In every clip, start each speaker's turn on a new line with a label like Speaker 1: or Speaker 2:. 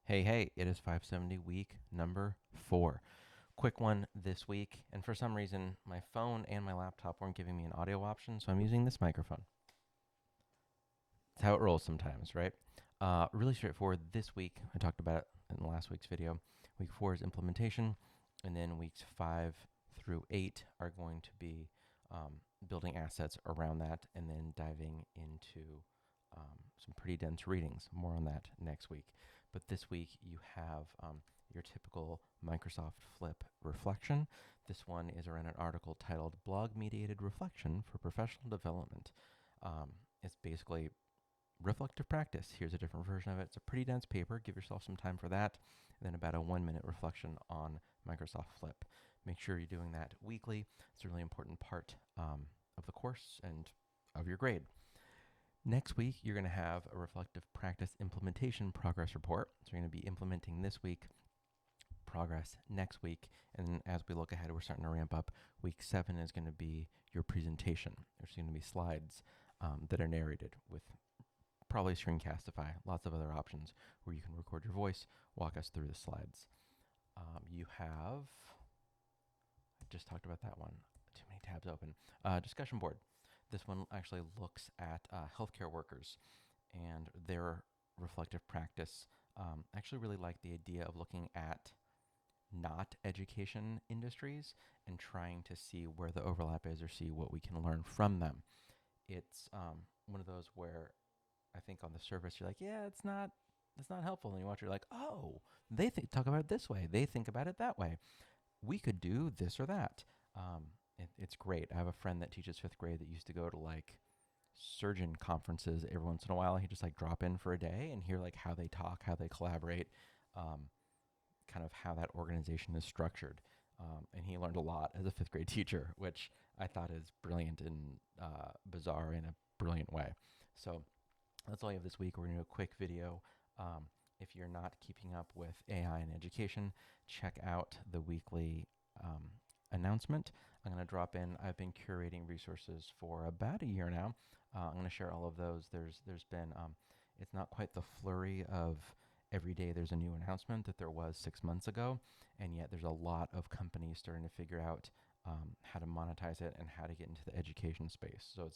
Speaker 1: Hey, it is 570 week number 4. Quick one this week, and for some reason, my phone and my laptop weren't giving me an audio option, so I'm using this microphone. That's how it rolls sometimes, right? Really straightforward this week. I talked about it in last week's video. Week 4 is implementation, and then weeks 5 through 8 are going to be building assets around that and then diving into some pretty dense readings. More on that next week. But this week you have your typical Microsoft Flip reflection. This one is around an article titled Blog Mediated Reflection for Professional Development. It's basically reflective practice. Here's a different version of it. It's a pretty dense paper. Give yourself some time for that. And then about a 1 minute reflection on Microsoft Flip. Make sure you're doing that weekly. It's a really important part of the course and of your grade. Next week, you're going to have a reflective practice implementation progress report. So you're going to be implementing this week, progress next week, and as we look ahead, we're starting to ramp up. Week 7 is going to be your presentation. There's going to be slides that are narrated with probably Screencastify, lots of other options where you can record your voice, walk us through the slides. You have, I just talked about that one, too many tabs open. Discussion board. This one actually looks at healthcare workers and their reflective practice. I actually really like the idea of looking at not education industries and trying to see where the overlap is or see what we can learn from them. It's one of those where I think on the surface you're like, yeah, it's not helpful. And you watch, you're like, oh, they talk about it this way. They think about it that way. We could do this or that. It's great. I have a friend that teaches fifth grade that used to go to like surgeon conferences every once in a while. He just like drop in for a day and hear like how they talk, how they collaborate, kind of how that organization is structured. And he learned a lot as a fifth grade teacher, which I thought is brilliant and bizarre in a brilliant way. So that's all you have this week. We're going to do a quick video. If you're not keeping up with AI in education, check out the weekly announcement. I'm going to drop in. I've been curating resources for about a year now. I'm going to share all of those. There's been it's not quite the flurry of every day there's a new announcement that there was 6 months ago, and yet there's a lot of companies starting to figure out how to monetize it and how to get into the education space. So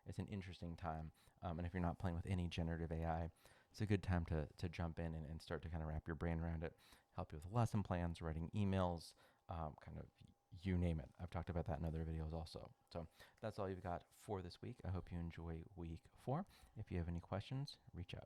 Speaker 1: it's an interesting time. And if you're not playing with any generative AI, it's a good time to jump in and start to kind of wrap your brain around it, help you with lesson plans, writing emails, kind of you name it. I've talked about that in other videos also. So that's all you've got for this week. I hope you enjoy week 4. If you have any questions, reach out.